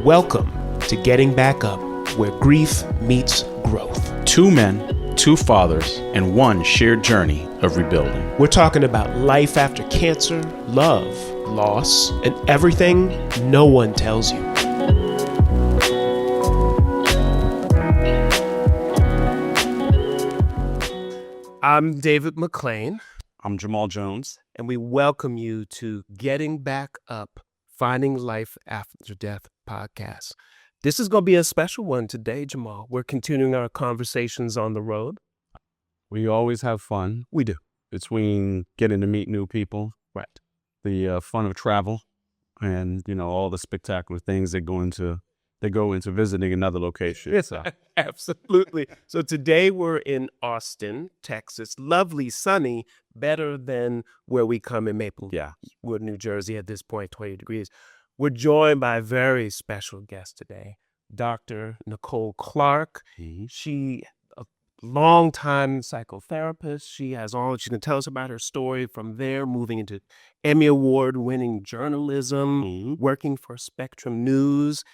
Welcome to Getting Back Up, where grief meets growth. Two men, two fathers, and one shared journey of rebuilding. We're talking about life after cancer, love, loss, and everything no one tells you. I'm David McLean. I'm Jamal Jones. And we welcome you to Getting Back Up, Finding Life After Death podcast. This is going to be a special one today, Jamal. We're continuing our conversations on the road. We always have fun. We do. Between getting to meet new people. Right. The fun of travel and, all the spectacular things that go into visiting another location. So. Absolutely. So today we're in Austin, Texas. Lovely, sunny, better than where we come in Maplewood, New Jersey at this point, 20 degrees. We're joined by a very special guest today, Dr. Nicole Clark. Mm-hmm. She a longtime psychotherapist. She can tell us about her story from there, moving into Emmy Award-winning journalism, working for Spectrum News.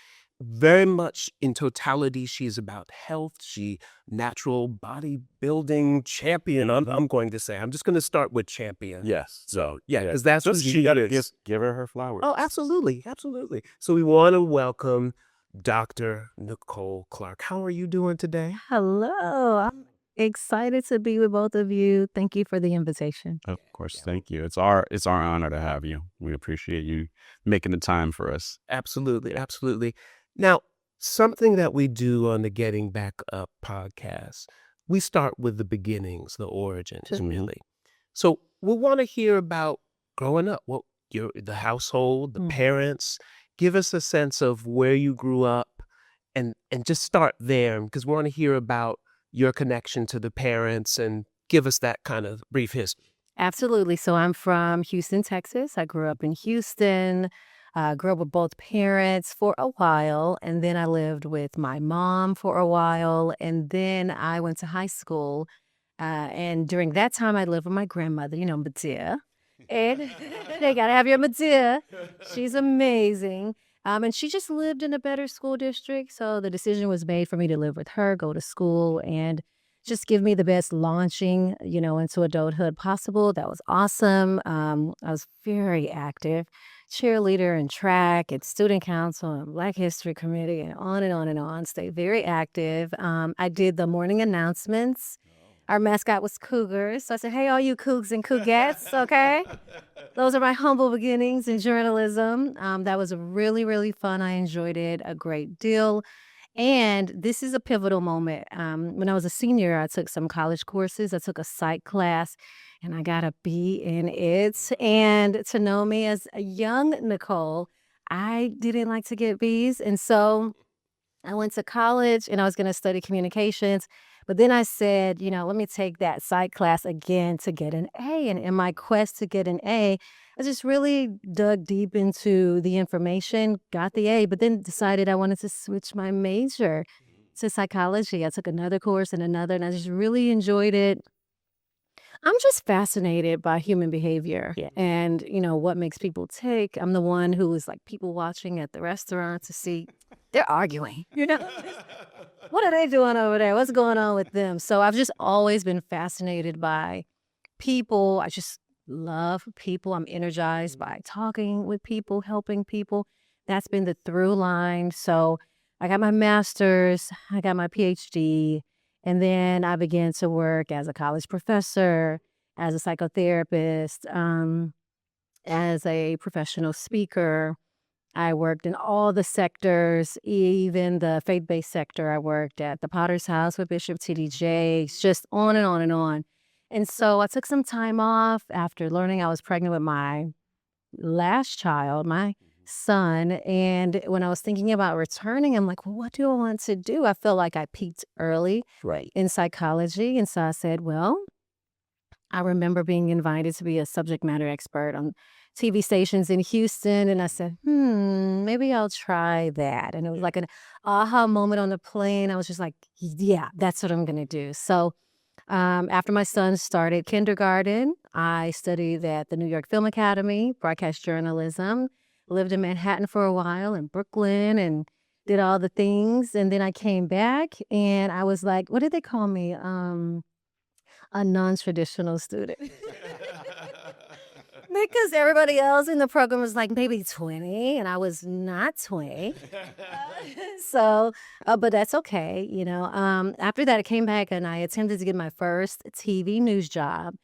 Very much in totality, she's about health. She natural bodybuilding champion. I'm going to say. I'm just going to start with champion. Yes. So because that's what she is. Just give her flowers. Oh, absolutely, absolutely. So we want to welcome Dr. Nicole Clark. How are you doing today? Hello. I'm excited to be with both of you. Thank you for the invitation. Of course, thank you. It's our honor to have you. We appreciate you making the time for us. Absolutely, absolutely. Now, something that we do on the Getting Back Up podcast, we start with the beginnings, the origins, really. So we want to hear about growing up, the household, the parents. Give us a sense of where you grew up and just start there, because we want to hear about your connection to the parents and give us that kind of brief history. Absolutely. So I'm from Houston, Texas. I grew up in Houston. Grew up with both parents for a while, and then I lived with my mom for a while, and then I went to high school. And during that time, I lived with my grandmother, Matia. And they got to have your Matia. She's amazing. And she just lived in a better school district. So the decision was made for me to live with her, go to school, and just give me the best launching, into adulthood possible. That was awesome. I was very active. Cheerleader and track and student council and Black History Committee and on and on and on. Stayed very active. I did the morning announcements. Our mascot was Cougars. So I said, hey, all you Cougs and Cougettes, okay? Those are my humble beginnings in journalism. That was really, really fun. I enjoyed it a great deal. And this is a pivotal moment. When I was a senior, I took some college courses. I took a psych class, and I got a B in it. And to know me as a young Nicole, I didn't like to get Bs. And so I went to college, and I was going to study communications. But then I said, let me take that psych class again to get an A. And in my quest to get an A, I just really dug deep into the information, got the A, but then decided I wanted to switch my major to psychology. I took another course and another, and I just really enjoyed it. I'm just fascinated by human behavior and, what makes people tick. I'm the one who is like people watching at the restaurant to see they're arguing, What are they doing over there? What's going on with them? So I've just always been fascinated by people. I just love people. I'm energized by talking with people, helping people. That's been the through line. So I got my master's, I got my Ph.D., and then I began to work as a college professor, as a psychotherapist, as a professional speaker. I worked in all the sectors, even the faith-based sector. I worked at the Potter's House with Bishop T.D. Jakes, just on and on and on. And so I took some time off after learning I was pregnant with my last child, my son. And when I was thinking about returning, I'm like, well, what do I want to do? I felt like I peaked early in psychology. And so I said, well, I remember being invited to be a subject matter expert on TV stations in Houston. And I said, maybe I'll try that. And it was like an aha moment on the plane. I was just like, yeah, that's what I'm going to do. So after my son started kindergarten, I studied at the New York Film Academy, broadcast journalism, lived in Manhattan for a while, in Brooklyn, and did all the things, and then I came back, and I was like, what did they call me? A non-traditional student. Because everybody else in the program was like maybe 20, and I was not 20. So, but that's okay, you know. After that, I came back and I attempted to get my first TV news job.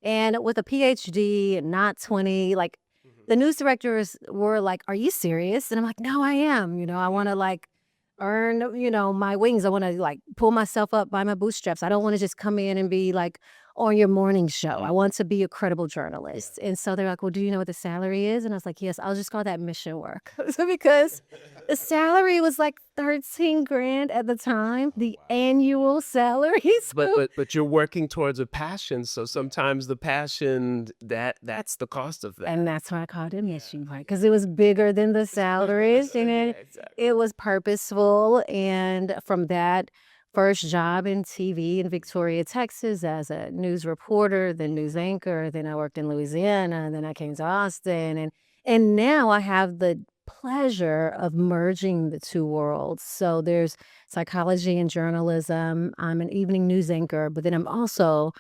And with a Ph.D. and not 20, like the news directors were like, "Are you serious?" And I'm like, "No, I am. You know, I want to like earn, you know, my wings. I want to like pull myself up by my bootstraps. I don't want to just come in and be like on your morning show. I want to be a credible journalist." And so they're like, "Well, do you know what the salary is?" And I was like, "Yes, I'll just call that mission work." So because the salary was like 13 grand at the time, the annual salary. So But you're working towards a passion, so sometimes the passion that's the cost of that. and that's why I called it mission work, because it was bigger than the salaries, and Yeah, it, exactly. it was purposeful. And from that first job in TV in Victoria, Texas, as a news reporter, then news anchor, then I worked in Louisiana, and then I came to Austin, and now I have the pleasure of merging the two worlds. So there's psychology and journalism. I'm an evening news anchor, but then I'm also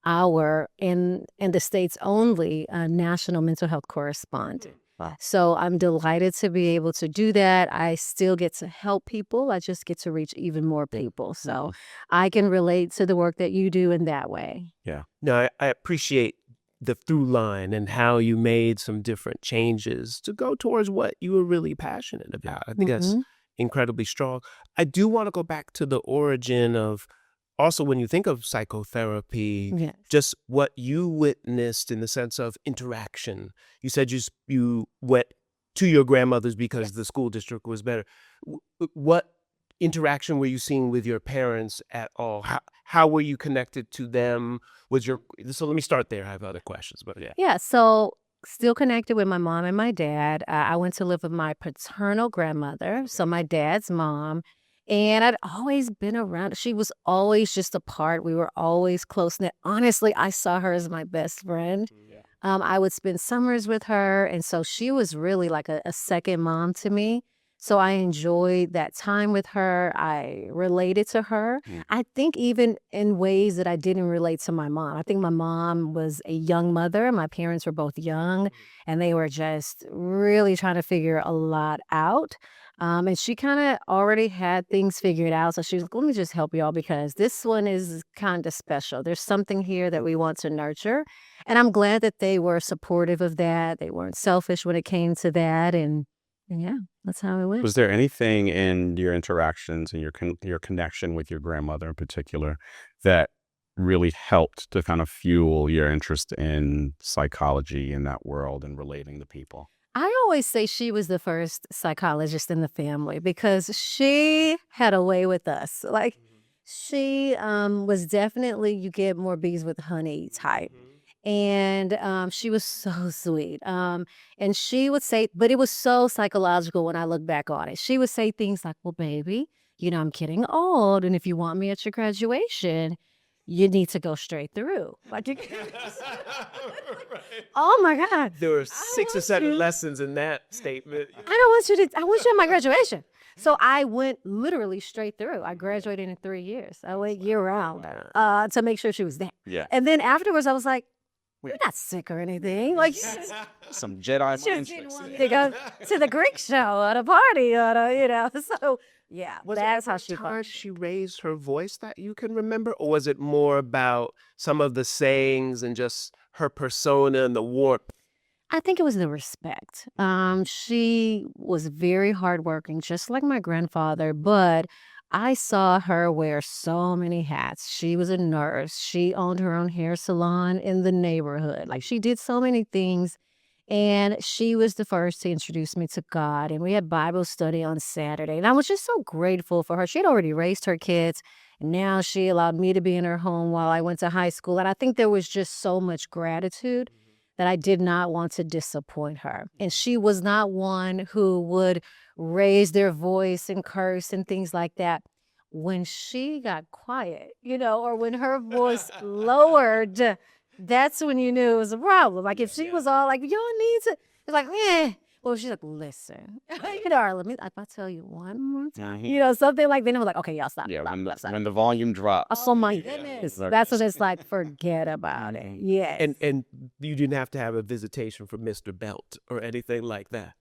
our in the States only national mental health correspondent. Wow. So I'm delighted to be able to do that. I still get to help people. I just get to reach even more people. So I can relate to the work that you do in that way. Yeah. No, I appreciate the through line and how you made some different changes to go towards what you were really passionate about. I think that's Mhm. incredibly strong. I do want to go back to the origin of also when you think of psychotherapy, Yes. just what you witnessed in the sense of interaction. You said you went to your grandmother's because the school district was better. What interaction were you seeing with your parents at all? How were you connected to them? So let me start there. I have other questions, but yeah. Yeah, so still connected with my mom and my dad. I went to live with my paternal grandmother, so my dad's mom, and I'd always been around. She was always just a part. We were always close knit. Honestly, I saw her as my best friend. Yeah. I would spend summers with her, and so she was really like a second mom to me. So I enjoyed that time with her. I related to her. I think even in ways that I didn't relate to my mom. I think my mom was a young mother. My parents were both young, and they were just really trying to figure a lot out. And she kind of already had things figured out. So she was like, let me just help y'all because this one is kind of special. There's something here that we want to nurture. And I'm glad that they were supportive of that. They weren't selfish when it came to that. And yeah, that's how it went. Was there anything in your interactions and your connection with your grandmother in particular that really helped to kind of fuel your interest in psychology in that world and relating to people? I always say she was the first psychologist in the family because she had a way with us. Like she was definitely you get more bees with honey type. And she was so sweet. And she would say, but it was so psychological when I look back on it. She would say things like, well, baby, you know, I'm getting old. And if you want me at your graduation, you need to go straight through. Like, oh my God. There were I 6 or want 7 you- lessons in that statement. I want you at my graduation. So I went literally straight through. I graduated in 3 years. I went year round to make sure she was there. Yeah. And then afterwards, I was like, you're not sick or anything. Like, Some Jedi she mind just didn't tricks. want me to go to the Greek show at a party, you know. So, yeah, Was that's there how ever she a time functioned. she raised her voice that you can remember? Or was it more about some of the sayings and just her persona and the warmth? I think it was the respect. She was very hardworking, just like my grandfather, but I saw her wear so many hats. She was a nurse. She owned her own hair salon in the neighborhood. Like she did so many things. And she was the first to introduce me to God. And we had Bible study on Saturday. And I was just so grateful for her. She had already raised her kids. And now she allowed me to be in her home while I went to high school. And I think there was just so much gratitude that I did not want to disappoint her. And she was not one who would raise their voice and curse and things like that. When she got quiet, you know, or when her voice lowered, that's when you knew it was a problem. Like if she was all like, you don't need to, it's like, Or she's like, listen, let me, if I tell you one more time, something like, then I'm like, okay, y'all stop. Yeah, Stop, when the stop, stop. when the volume drops. Oh my goodness. Okay. That's what it's like. Forget about it. Yes. And you didn't have to have a visitation from Mr. Belt or anything like that.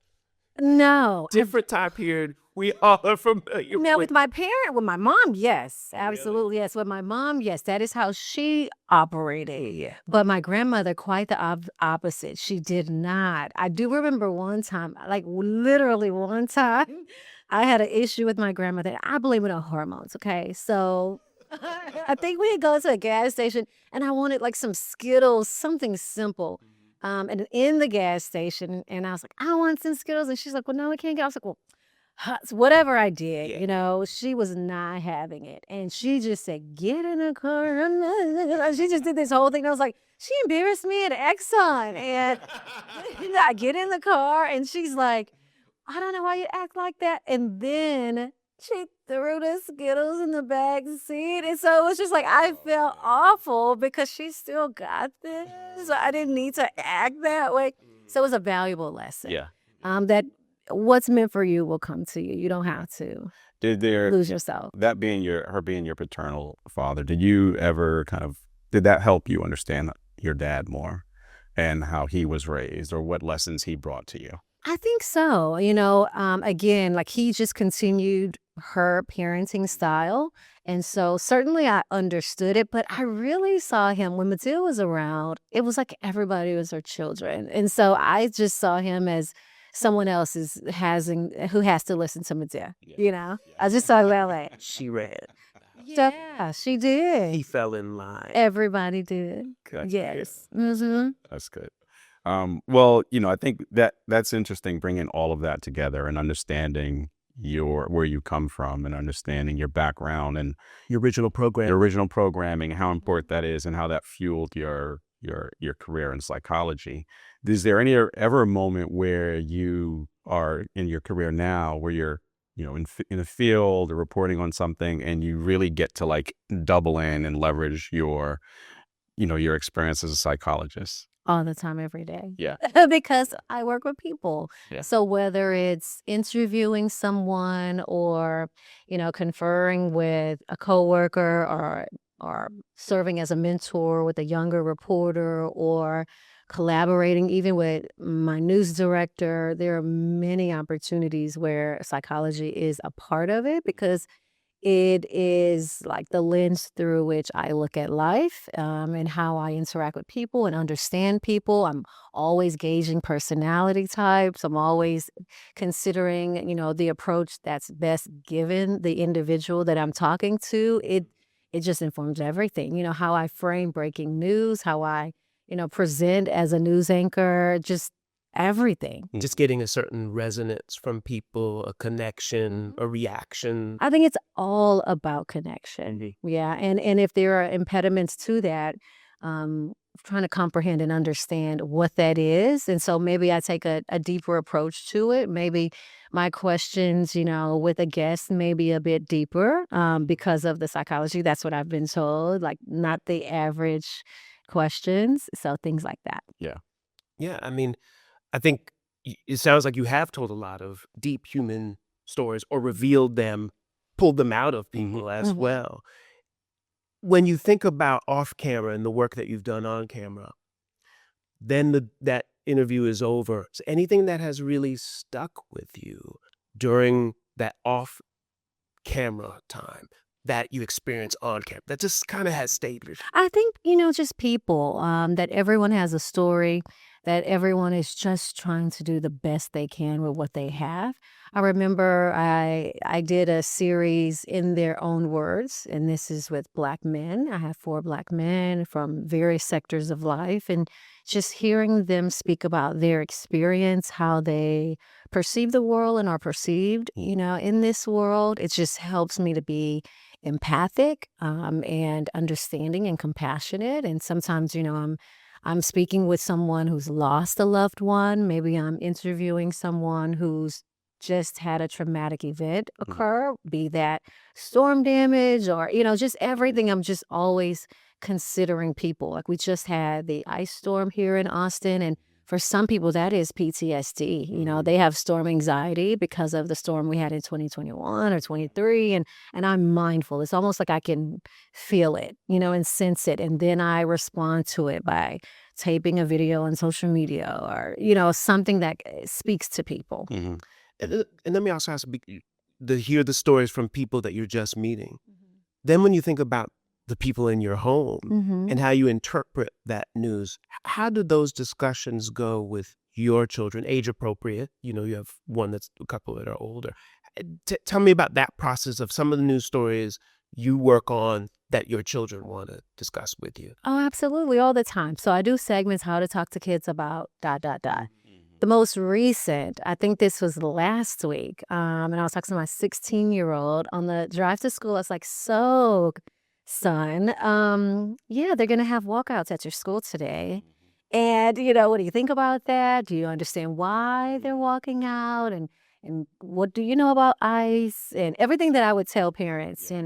No. Different time period. We all are familiar Now, with. with my mom, yes, absolutely, yes. With my mom, yes, that is how she operated. Yeah. But my grandmother, quite the opposite. She did not. I do remember one time, like literally one time, I had an issue with my grandmother. I blame it on hormones. Okay, so I think we had gone to a gas station, and I wanted like some Skittles, something simple. And in the gas station, and I was like, I want some Skittles, and she's like, well, no, I can't get. I was like, well. So whatever I did, Yeah. she was not having it. And she just said, get in the car. She just did this whole thing. I was like, she embarrassed me at Exxon. And I get in the car and she's like, I don't know why you act like that. And then she threw the Skittles in the back seat. And so it was just like, I felt awful because she still got this. So I didn't need to act that way. So it was a valuable lesson. Yeah. That what's meant for you will come to you. You don't have to Did there lose yourself. that being her being your paternal father, did you ever did that help you understand your dad more and how he was raised or what lessons he brought to you? I think so. Again, like he just continued her parenting style. And so certainly I understood it, but I really saw him when Matilda was around. It was like everybody was her children. And so I just saw him as someone else who has to listen to Matilda. I just saw that way. She read. Yeah, she did. He fell in line. Everybody did. Good. Yes. Mm-hmm. That's good. Well, I think that's interesting, bringing all of that together and understanding where you come from and understanding your background and Your original program. your original programming, how important that is and how that fueled your career in psychology. Is there ever a moment where you are in your career now where you're in a field or reporting on something and you really get to like double in and leverage your experience as a psychologist? All the time, every day. Yeah. Because I work with people. Yeah. So whether it's interviewing someone or, conferring with a coworker or serving as a mentor with a younger reporter or collaborating even with my news director, there are many opportunities where psychology is a part of it because it is like the lens through which I look at life and how I interact with people and understand people. I'm always gauging personality types. I'm always considering, the approach that's best given the individual that I'm talking to. It just informs everything. How I frame breaking news, how I, present as a news anchor, just everything. Just getting a certain resonance from people, a connection, a reaction. I think it's all about connection. Yeah. And if there are impediments to that, trying to comprehend and understand what that is. And so maybe I take a deeper approach to it. Maybe my questions, with a guest may be a bit deeper because of the psychology. That's what I've been told, like not the average questions. So things like that. Yeah. Yeah, I mean, I think it sounds like you have told a lot of deep human stories or revealed them, pulled them out of people as well. When you think about off camera and the work that you've done on camera, then that interview is over. So anything that has really stuck with you during that off camera time that you experience on camera that just kind of has stayed with you? I think, just people, that everyone has a story, that everyone is just trying to do the best they can with what they have. I remember I did a series in their own words, and this is with Black men. I have 4 Black men from various sectors of life, and just hearing them speak about their experience, how they perceive the world and are perceived, in this world, it just helps me to be empathic and understanding and compassionate. And sometimes, I'm speaking with someone who's lost a loved one. Maybe I'm interviewing someone who's just had a traumatic event occur, be that storm damage or, just everything. I'm just always considering people. Like we just had the ice storm here in Austin, and for some people, that is PTSD. They have storm anxiety because of the storm we had in 2021 or 23. And I'm mindful. It's almost like I can feel it, and sense it. And then I respond to it by taping a video on social media or, something that speaks to people. Mm-hmm. And let me also ask, to hear the stories from people that you're just meeting. Then when you think about the people in your home and how you interpret that news, how do those discussions go with your children, age appropriate? You have a couple that are older. Tell me about that process of some of the news stories you work on that your children want to discuss with you. Oh, absolutely. All the time. So I do segments, how to talk to kids about ... The most recent, I think this was last week, and I was talking to my 16-year-old on the drive to school. I was like, so, son, yeah, they're going to have walkouts at your school today. And, what do you think about that? Do you understand why they're walking out? And what do you know about ICE? And everything that I would tell parents, in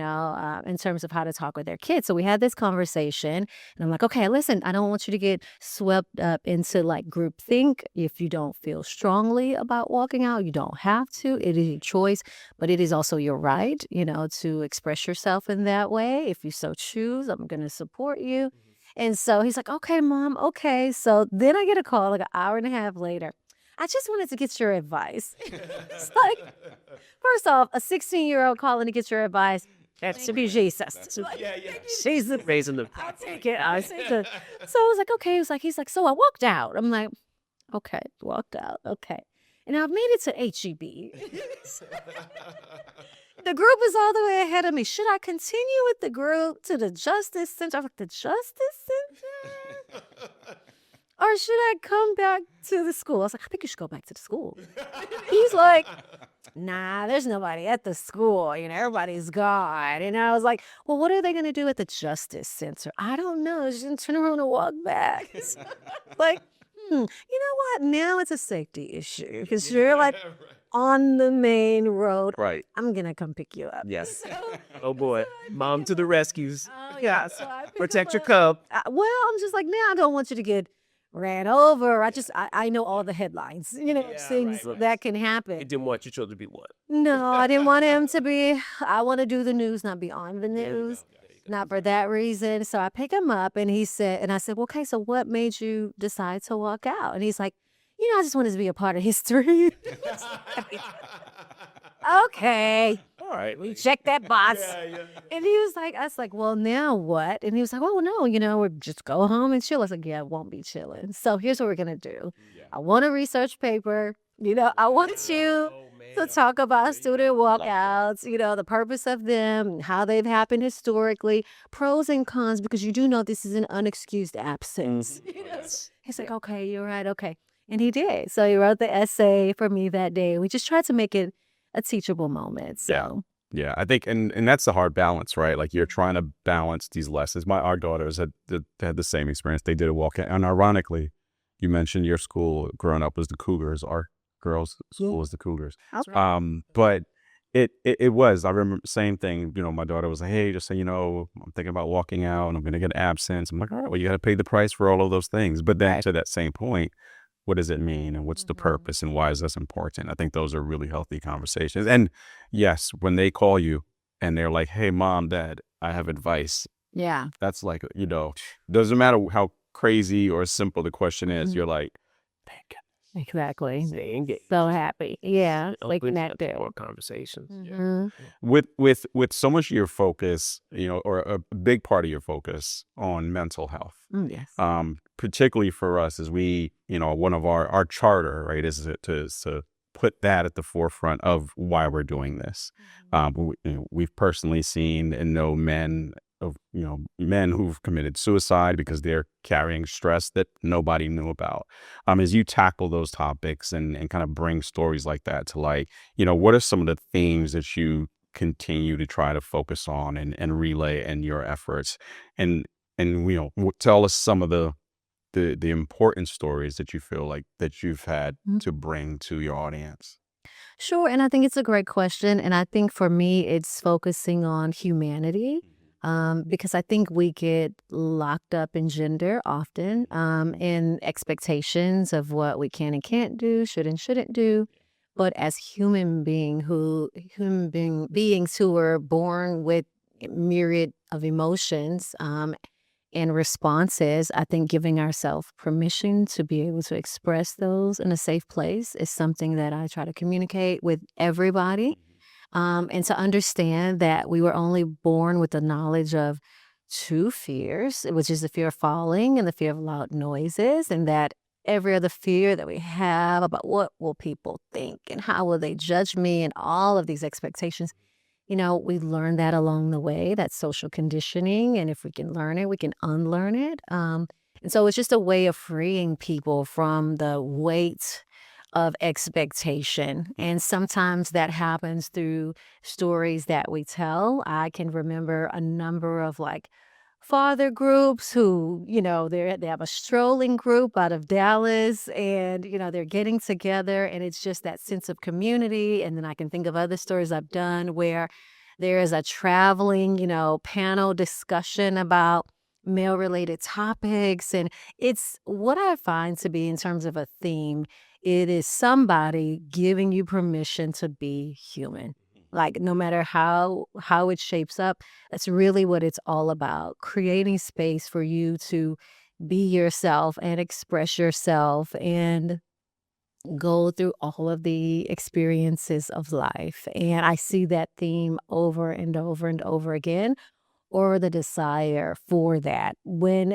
terms of how to talk with their kids. So we had this conversation, and I'm like, okay, listen, I don't want you to get swept up into like groupthink. If you don't feel strongly about walking out, you don't have to. It is a choice, but it is also your right, to express yourself in that way. If you so choose, I'm going to support you. And so he's like, okay, Mom, okay. So then I get a call like an hour and a half later. I just wanted to get your advice. It's like, first off, a 16-year-old calling to get your advice, that should be Jesus. Jesus. Raising the I'll take it. So I was like, okay. He's like, so I walked out. I'm like, okay, walked out. Okay. And I've made it to HEB. The group is all the way ahead of me. Should I continue with the group to the Justice Center? I'm like, the Justice Center? Or should I come back to the school? I was like, I think you should go back to the school. He's like, nah, there's nobody at the school. Everybody's gone. And I was like, well, what are they going to do at the Justice Center? I don't know. Just gonna turn around and walk back. Like, you know what? Now it's a safety issue because you're like on the main road. Right. I'm going to come pick you up. Yes. Oh, boy. Mom to the rescues. Oh, yeah. So I pick Protect him your up. cub. Well, I'm just like, I don't want you to get ran over. I know all the headlines, things that can happen. You didn't want your children to be what? No, I didn't want him to be, I want to do the news, not be on the news. Not for that reason. So I pick him up and I said, well, okay, so what made you decide to walk out? And he's like, I just wanted to be a part of history. Okay. All right. We check that box. And he was like, I was like, well, now what? And he was like, oh, no, we're just go home and chill. I was like, yeah, it won't be chilling. So here's what we're going to do. I want a research paper. I want you to talk about student walkouts, the purpose of them, how they've happened historically, pros and cons, because you do know this is an unexcused absence. He's like, okay, you're right. Okay. And he did. So he wrote the essay for me that day. We just tried to make it a teachable moment. So. Yeah, I think, and that's the hard balance, right? Like you're trying to balance these lessons. Our daughters had the same experience. They did a walkout. And ironically, you mentioned your school growing up was the Cougars. Our girls' school was the Cougars. That's right. But it was, I remember same thing, my daughter was like, hey, just so you know, I'm thinking about walking out and I'm going to get absence. I'm like, all right, well, you got to pay the price for all of those things. But then to that same point, what does it mean and what's the purpose and why is this important? I think those are really healthy conversations. And yes, when they call you and they're like, hey, Mom, Dad, I have advice. Yeah. That's like, doesn't matter how crazy or simple the question is. You're like, thank goodness. Exactly. Stay engaged. So happy. Yeah. Like Opens that up too. more conversations. With so much of your focus, or a big part of your focus on mental health. Yes. Particularly for us as we, one of our charter, right, is to put that at the forefront of why we're doing this. We've personally seen and know men who've committed suicide because they're carrying stress that nobody knew about. As you tackle those topics and kind of bring stories like that to light, what are some of the themes that you continue to try to focus on and relay in your efforts? And tell us some of the important stories that you feel like that you've had to bring to your audience. Sure. And I think it's a great question. And I think for me, it's focusing on humanity. because I think we get locked up in gender often, in expectations of what we can and can't do, should and shouldn't do. But as beings who were born with myriad of emotions, and responses, I think giving ourselves permission to be able to express those in a safe place is something that I try to communicate with everybody. And to understand that we were only born with the knowledge of two fears, which is the fear of falling and the fear of loud noises, and that every other fear that we have about what will people think and how will they judge me and all of these expectations, we learn that along the way. That's social conditioning. And if we can learn it, we can unlearn it. And so it's just a way of freeing people from the weight of expectation. And sometimes that happens through stories that we tell. I can remember a number of father groups who, they have a strolling group out of Dallas, and, they're getting together, and it's just that sense of community. And then I can think of other stories I've done where there is a traveling, panel discussion about male-related topics. And it's what I find to be, in terms of a theme, it is somebody giving you permission to be human. No matter how it shapes up, that's really what it's all about. Creating space for you to be yourself and express yourself and go through all of the experiences of life. And I see that theme over and over and over again, or the desire for that. When,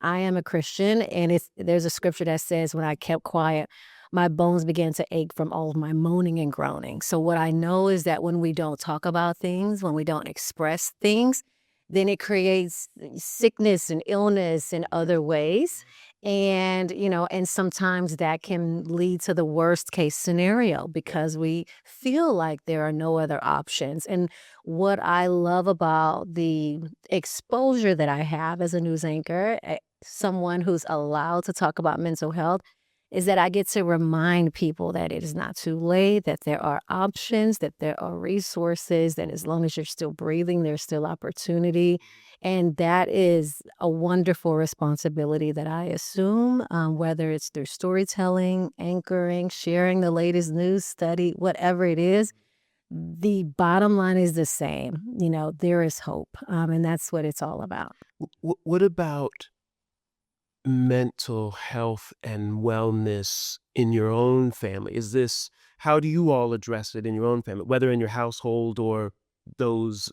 I am a Christian, and there's a scripture that says, when I kept quiet, my bones began to ache from all of my moaning and groaning. So what I know is that when we don't talk about things, when we don't express things, then it creates sickness and illness in other ways. And, and sometimes that can lead to the worst case scenario because we feel like there are no other options. And what I love about the exposure that I have as a news anchor, someone who's allowed to talk about mental health, is that I get to remind people that it is not too late, that there are options, that there are resources, that as long as you're still breathing, there's still opportunity. And that is a wonderful responsibility that I assume, whether it's through storytelling, anchoring, sharing the latest news study, whatever it is. The bottom line is the same. There is hope. And that's what it's all about. What about mental health and wellness in your own family? How do you all address it in your own family, whether in your household or those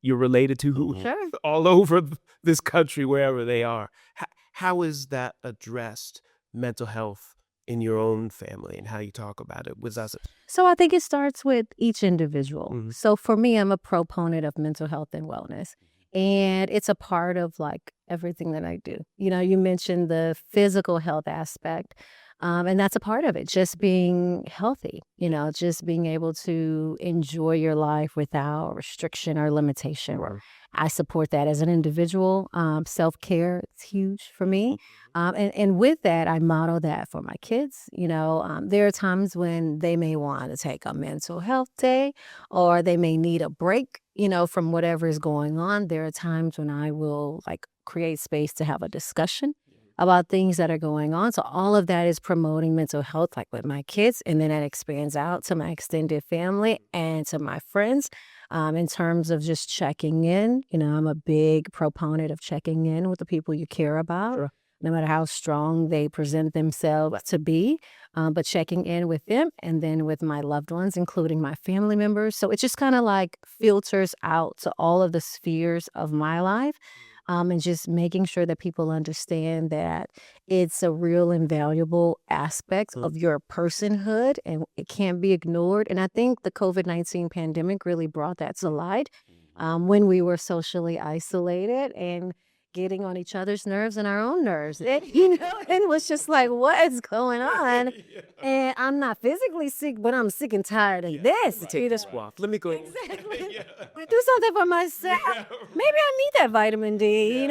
you're related to who Sure. all over this country, wherever they are? How is that addressed, mental health in your own family, and how you talk about it with us? So I think it starts with each individual. Mm-hmm. So for me, I'm a proponent of mental health and wellness. And it's a part of everything that I do. You mentioned the physical health aspect, and that's a part of it. Just being healthy, just being able to enjoy your life without restriction or limitation. Right. I support that as an individual. Self-care is huge for me. And with that, I model that for my kids. There are times when they may want to take a mental health day, or they may need a break, from whatever is going on. There are times when I will create space to have a discussion about things that are going on. So all of that is promoting mental health, with my kids. And then that expands out to my extended family and to my friends. In terms of just checking in, I'm a big proponent of checking in with the people you care about. Sure. No matter how strong they present themselves to be, but checking in with them and then with my loved ones, including my family members. So it just kind of filters out to all of the spheres of my life, and just making sure that people understand that it's a real and valuable aspect of your personhood, and it can't be ignored. And I think the COVID-19 pandemic really brought that to light, when we were socially isolated and getting on each other's nerves and our own nerves. And, and was just what is going on? And I'm not physically sick, but I'm sick and tired of this. Take this off. Let me go. Exactly. Do something for myself. Maybe I need that vitamin D,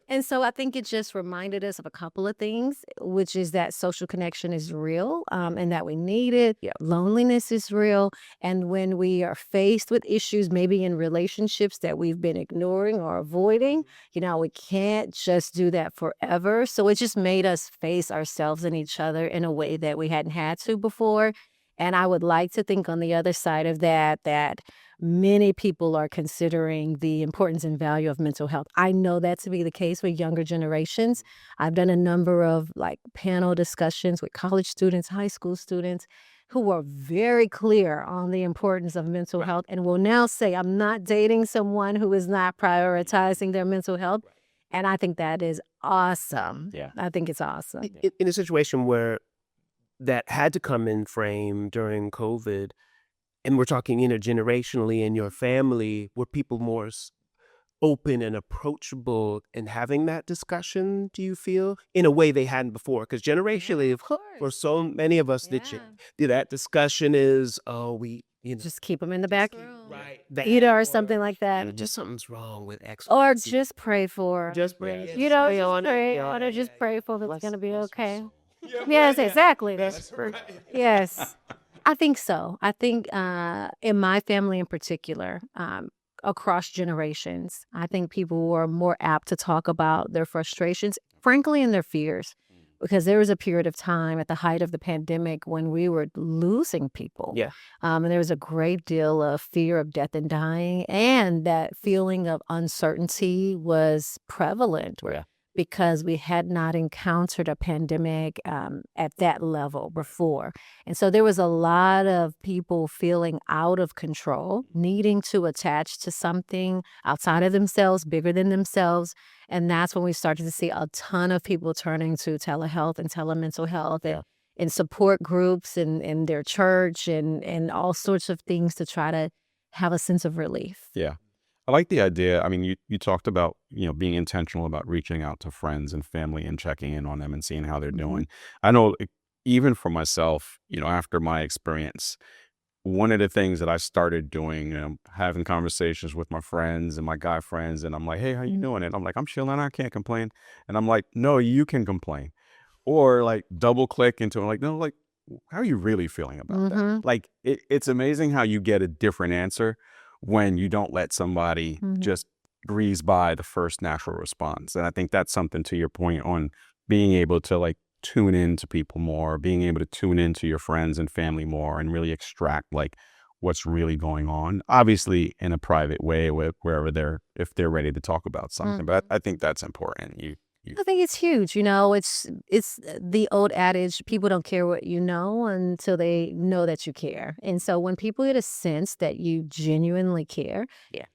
And so I think it just reminded us of a couple of things, which is that social connection is real, and that we need it. Yeah. Loneliness is real. And when we are faced with issues, maybe in relationships that we've been ignoring or avoiding, we can't just do that forever. So it just made us face ourselves and each other in a way that we hadn't had to before. And I would like to think on the other side of that many people are considering the importance and value of mental health. I know that to be the case with younger generations. I've done a number of panel discussions with college students, high school students who are very clear on the importance of mental health and will now say, I'm not dating someone who is not prioritizing their mental health. And I think that is awesome. Yeah. I think it's awesome. In a situation where that had to come in frame during COVID, and we're talking intergenerationally in your family, were people more open and approachable in having that discussion, do you feel, in a way they hadn't before? Because generationally, for so many of us, that discussion is, just keep them in the back room. Right. Or something like that. Just something's wrong with X. Or just pray for. Just pray. Just pray on it. Just pray for it's going to be okay. Yes, exactly. That's right. Yes, I think so. I think in my family in particular, across generations, I think people were more apt to talk about their frustrations, frankly, and their fears. Because there was a period of time at the height of the pandemic when we were losing people. Yeah. And there was a great deal of fear of death and dying. And that feeling of uncertainty was prevalent. Yeah. Because we had not encountered a pandemic at that level before. And so there was a lot of people feeling out of control, needing to attach to something outside of themselves, bigger than themselves. And that's when we started to see a ton of people turning to telehealth and telemental health and support groups in their church and all sorts of things to try to have a sense of relief. Yeah. I like the idea. I mean, you talked about, being intentional about reaching out to friends and family and checking in on them and seeing how they're doing. I know even for myself, after my experience, one of the things that I started doing, having conversations with my friends and my guy friends, and I'm like, hey, how you doing? And I'm like, I'm chilling. I can't complain. And I'm like, no, you can complain. Or double click into it. No, how are you really feeling about that? It's amazing how you get a different answer when you don't let somebody just breeze by the first natural response. And I think that's something, to your point, on being able to tune into people more, being able to tune into your friends and family more and really extract what's really going on, obviously in a private way wherever if they're ready to talk about something. But I think that's important. I think it's huge. It's the old adage, people don't care what you know until they know that you care. And so when people get a sense that you genuinely care,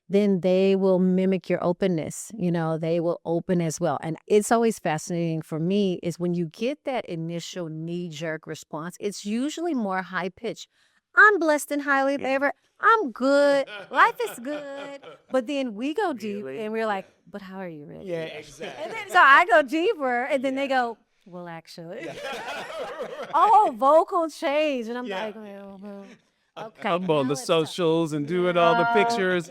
then they will mimic your openness. They will open as well. And it's always fascinating for me is when you get that initial knee-jerk response, it's usually more high-pitched. I'm blessed and highly favored. I'm good. Life is good. But then we go deep and we're like, but how are you really? Yeah, exactly. And then, so I go deeper and then they go, well, actually. Oh, vocal change. And I'm like, well, okay. I'm on the socials and doing all the pictures.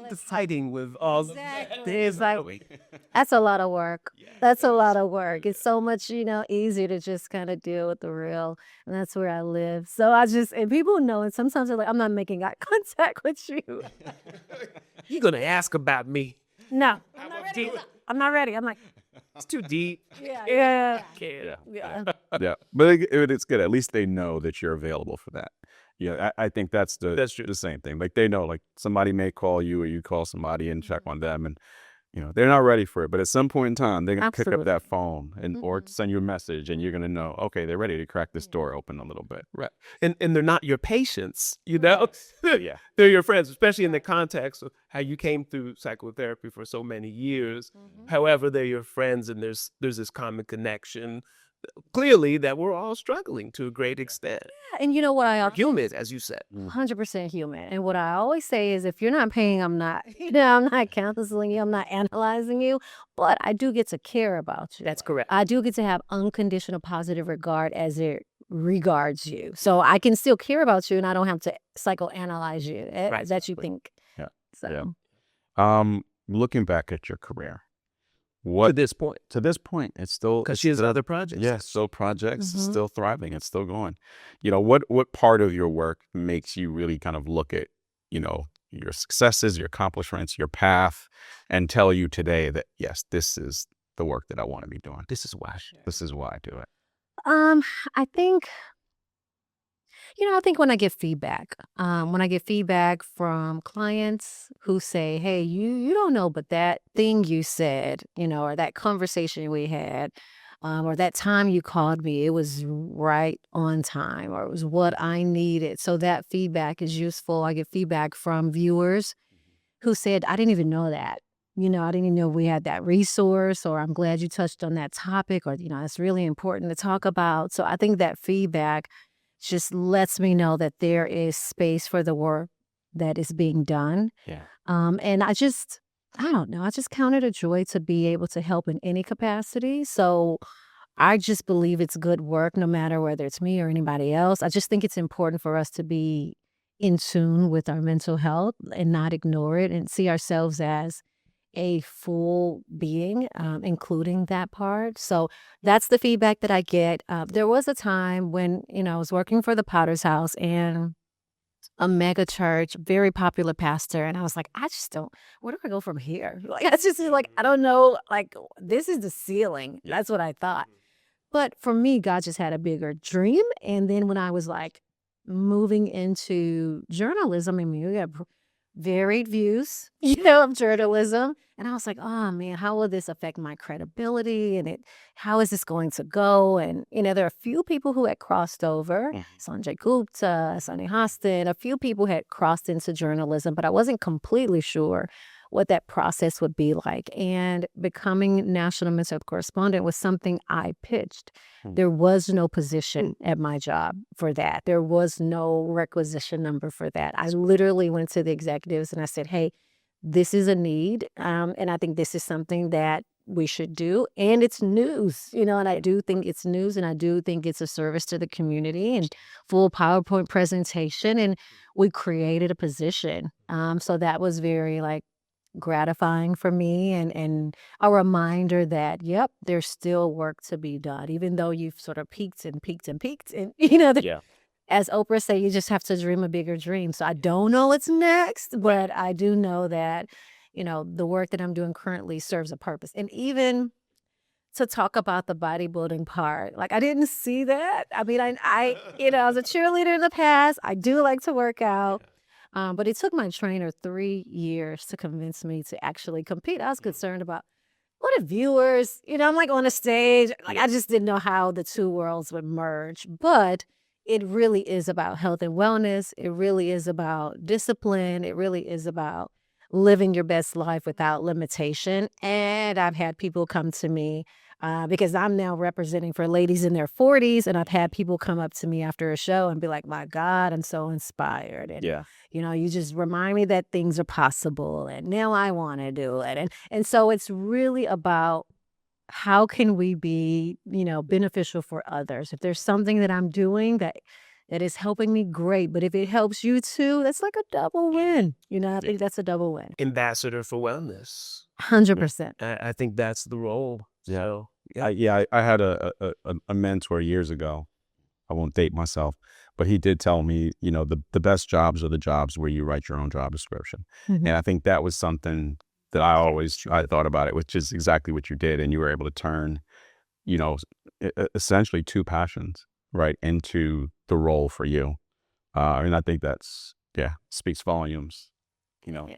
Let's Fighting with all Exactly. It's that's a lot of work. That's a lot of work. It's so much, easier to just kind of deal with the real. And that's where I live. So and people know, and sometimes they're like, I'm not making eye contact with you. You're going to ask about me. No, I'm not ready. I'm not ready. I'm like, It's too deep. Yeah. Yeah. But it's good. At least they know that you're available for that. Yeah, I think that's true. The same thing. They know, somebody may call you or you call somebody and check on them, and they're not ready for it. But at some point in time, they're gonna pick up that phone and or send you a message, and you're gonna know, okay, they're ready to crack this door open a little bit. Right. And they're not your patients, Yeah. They're your friends, especially in the context of how you came through psychotherapy for so many years. However, they're your friends, and there's this common connection. Clearly, that we're all struggling to a great extent. And you know what I Human, as you said. 100% human. And what I always say is, if you're not paying, I'm not, I'm not counseling you, I'm not analyzing you, but I do get to care about you. That's correct. I do get to have unconditional positive regard as it regards you. So I can still care about you, and I don't have to psychoanalyze you that you think. Yeah. So. Yeah. Looking back at your career, what To this point, to this point, it's still because it's she has still, other projects. yeah, still projects, it's Mhm. still thriving, it's still going. What part of your work makes you really kind of look at, your successes, your accomplishments, your path, and tell you today that yes, this is the work that I want to be doing. This is why. This is why I do it. Um, I think, I think when I get feedback from clients who say, "Hey, you don't know, but that thing you said, or that conversation we had, or that time you called me, it was right on time, or it was what I needed." So that feedback is useful. I get feedback from viewers who said, "I didn't even know that. I didn't even know we had that resource," or "I'm glad you touched on that topic," or, "It's really important to talk about." So I think that feedback just lets me know that there is space for the work that is being done. Yeah. And I don't know, I just count it a joy to be able to help in any capacity. So I just believe it's good work, no matter whether it's me or anybody else. I just think it's important for us to be in tune with our mental health and not ignore it and see ourselves as a full being, including that part. So that's the feedback that I get. There was a time when, I was working for the Potter's House and a mega church, very popular pastor. And I was like, I just don't, where do I go from here? Like, I just like, I don't know. Like, this is the ceiling. That's what I thought. But for me, God just had a bigger dream. And then when I was like moving into journalism, I mean, we got varied views, of journalism. And I was like, oh man, how will this affect my credibility? And how is this going to go? And, there are a few people who had crossed over, Sanjay Gupta, Sunny Hostin, a few people had crossed into journalism, but I wasn't completely sure what that process would be like. And becoming national mental health correspondent was something I pitched. There was no position at my job for that. There was no requisition number for that. I literally went to the executives and I said, hey, this is a need. And I think this is something that we should do. And it's news, and I do think it's news and I do think it's a service to the community and full PowerPoint presentation. And we created a position. So that was very gratifying for me and a reminder that, yep, there's still work to be done, even though you've sort of peaked and peaked and peaked. And, Yeah. as Oprah say, you just have to dream a bigger dream. So I don't know what's next, but I do know that, the work that I'm doing currently serves a purpose. And even to talk about the bodybuilding part, like I didn't see that. I mean, I was a cheerleader in the past. I do like to work out. But it took my trainer 3 years to convince me to actually compete. I was concerned about what if viewers, I'm like on a stage, like I just didn't know how the two worlds would merge. But it really is about health and wellness. It really is about discipline. It really is about living your best life without limitation. And I've had people come to me because I'm now representing for ladies in their 40s. And I've had people come up to me after a show and be like, my God, I'm so inspired. And, Yeah. you just remind me that things are possible. And now I want to do it. And so it's really about how can we be, beneficial for others? If there's something that I'm doing that is helping me, great. But if it helps you too, that's like a double win. I think that's a double win. Ambassador for wellness. 100%. I think that's the role. Yeah. So, yeah. I had a mentor years ago. I won't date myself, but he did tell me, the best jobs are the jobs where you write your own job description. Mhm. And I think that was something that I thought about it, which is exactly what you did. And you were able to turn, essentially two passions, right, into the role for you. And I think speaks volumes, Yeah.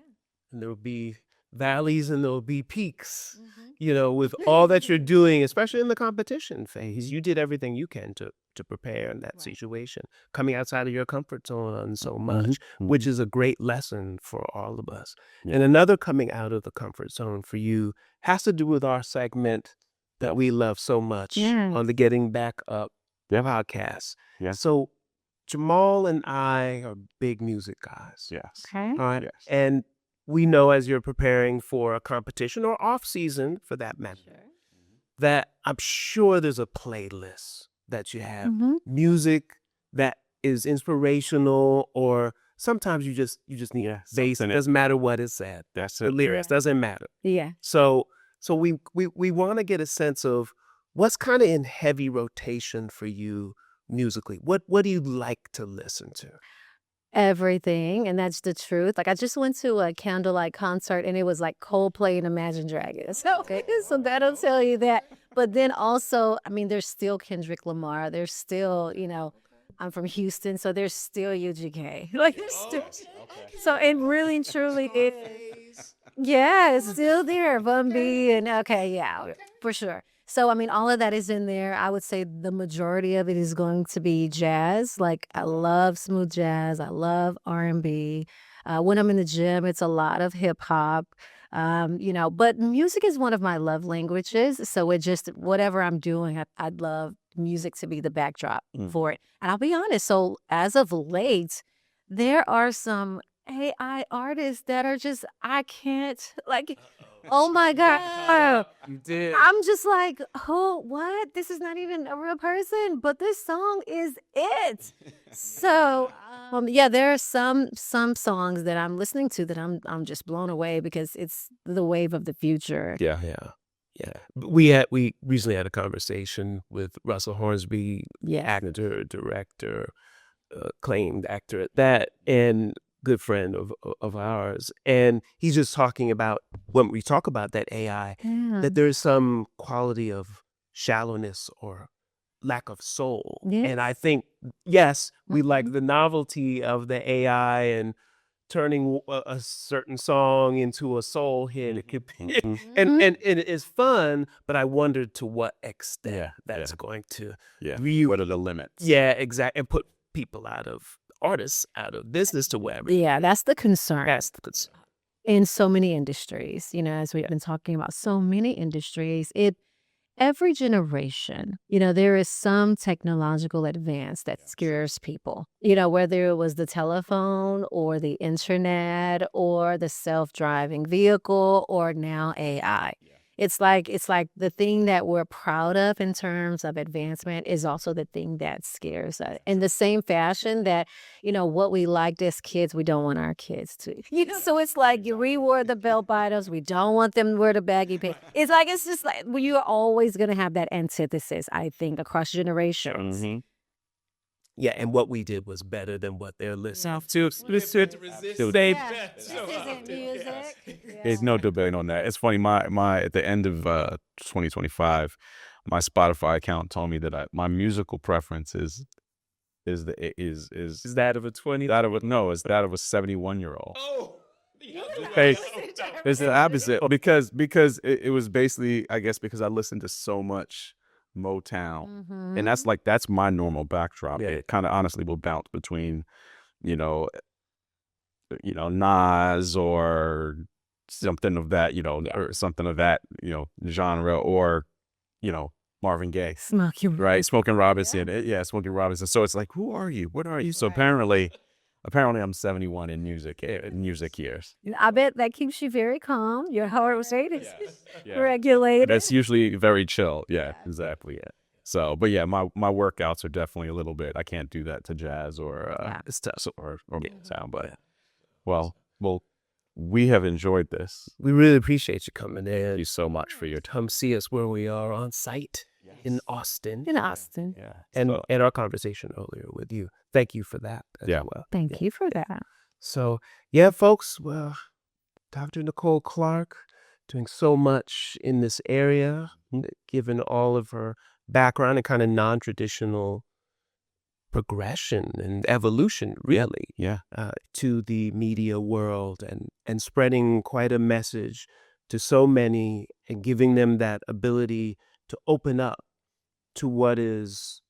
And there will be valleys and there will be peaks, with all that you're doing, especially in the competition phase. You did everything you can to prepare in that Right. situation, coming outside of your comfort zone so much, which is a great lesson for all of us. Yeah. And another coming out of the comfort zone for you has to do with our segment that we love so much Yes. on the Getting Back Up podcast. Yeah. So Jamal and I are big music guys. Yes. Okay. All right. Yes. And we know as you're preparing for a competition or off season for that matter, that I'm sure there's a playlist that you have, Mhm. music that is inspirational, or sometimes you just need Yeah, bass. It something- doesn't matter what it's said. That's The it. lyrics doesn't matter. Yeah. So So we want to get a sense of what's kind of in heavy rotation for you musically. What do you like to listen to? Everything, and that's the truth. Like, I just went to a candlelight concert, and it was, like, Coldplay and Imagine Dragons. Okay, so that'll tell you that. But then also, I mean, there's still Kendrick Lamar. There's still, I'm from Houston, so there's still UGK. Like, there's still so it really truly is. Yeah, it's still there. Bun B and okay, yeah, for sure. So, I mean, all of that is in there. I would say the majority of it is going to be jazz. Like, I love smooth jazz. I love R&B. When I'm in the gym, it's a lot of hip hop. But music is one of my love languages. So it just, whatever I'm doing, I'd love music to be the backdrop for it. And I'll be honest. So as of late, there are some AI artists that are just, I can't, like, oh my God. You did. I'm just like, oh, what? This is not even a real person, but this song is it. So, yeah, there are some songs that I'm listening to that I'm just blown away because it's the wave of the future. Yeah. We recently had a conversation with Russell Hornsby, Yes. actor, director, acclaimed actor at that, and good friend of ours. And he's just talking about, when we talk about that AI, Yeah. that there's some quality of shallowness or lack of soul. And I Yes. think, yes, we like the novelty of the AI and turning a certain song into a soul hit. It could be, and it is fun, but I wondered to what extent that's going to really, What are the limits? yeah, exactly, and put artists out of business to wherever. Yeah, that's the concern. That's the concern. In so many industries, as we've been talking about, so many industries, every generation, there is some technological advance that scares people, whether it was the telephone or the internet or the self-driving vehicle or now AI. It's like the thing that we're proud of in terms of advancement is also the thing that scares us. In the same fashion that, what we liked as kids, we don't want our kids to. So it's like you rewore the belt bottoms. We don't want them to wear the baggy pants. It's just like you're always going to have that antithesis, I think, across generations. Yeah, and what we did was better than what they're listening to. This isn't music. There's no debate on that. It's funny. My at the end of 2025, my Spotify account told me that my musical preference is that of a 20? That of a 71-year-old. Oh. It's the opposite because it was basically, I guess, because I listened to so much Motown, and that's my normal backdrop. Yeah. It kind of honestly will bounce between, Nas or something of that, or something of that, genre, or, Marvin Gaye, Smokey Robinson, Smokey Robinson. So it's like, who are you? What are you? So apparently I'm 71 in music years. I bet that keeps you very calm. Your heart rate is regulated. That's usually very chill. Yeah, exactly. Yeah. So, but yeah, my workouts are definitely a little bit. I can't do that to jazz or It's tough. or sound. But well, we have enjoyed this. We really appreciate you coming in. Thank you so much for your time. Come see us where we are on site in Austin. Yeah. And our conversation earlier with you. Thank you for that as well. Thank you for that. So, yeah, folks, well, Dr. Nicole Clark doing so much in this area, given all of her background and kind of non-traditional progression and evolution, really, to the media world and spreading quite a message to so many and giving them that ability to open up to what is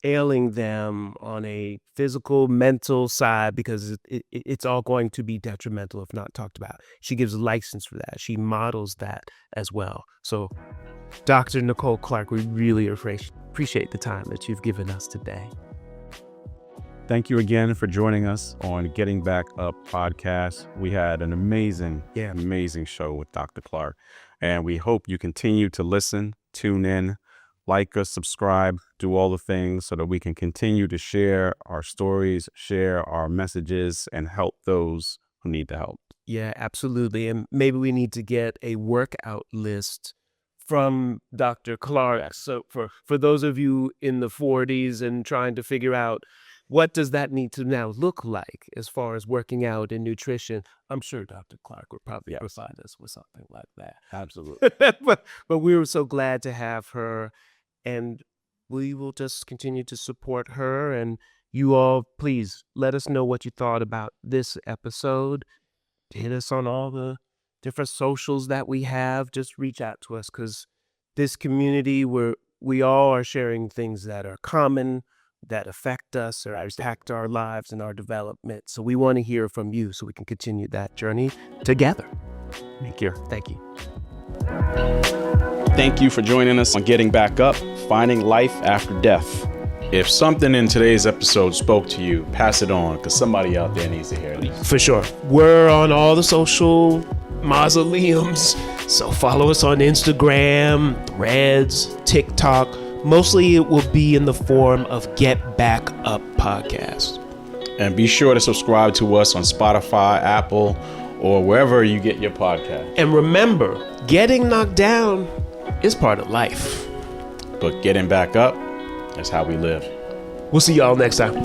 ailing them on a physical, mental side, because it's all going to be detrimental if not talked about. She gives license for that. She models that as well. So, Dr. Nicole Clark, we really appreciate the time that you've given us today. Thank you again for joining us on Getting Back Up podcast. We had an amazing show with Dr. Clark, and we hope you continue to listen, tune in, like us, subscribe, do all the things so that we can continue to share our stories, share our messages, and help those who need the help. Yeah, absolutely. And maybe we need to get a workout list from Dr. Clark. So for those of you in the 40s and trying to figure out what does that need to now look like as far as working out and nutrition, I'm sure Dr. Clark would probably provide us with something like that. Absolutely. but we were so glad to have her, and we will just continue to support her. And you all, please let us know what you thought about this episode. Hit us on all the different socials that we have. Just reach out to us, because this community where we all are sharing things that are common, that affect us or impact our lives and our development. So we want to hear from you so we can continue that journey together. Thank you. Thank you. Thank you for joining us on Getting Back Up, Finding Life After Death. If something in today's episode spoke to you, pass it on, because somebody out there needs to hear this. For sure. We're on all the social mausoleums. So follow us on Instagram, Threads, TikTok. Mostly it will be in the form of Get Back Up Podcast. And be sure to subscribe to us on Spotify, Apple, or wherever you get your podcast. And remember, getting knocked down is part of life. But getting back up, that's how we live. We'll see y'all next time.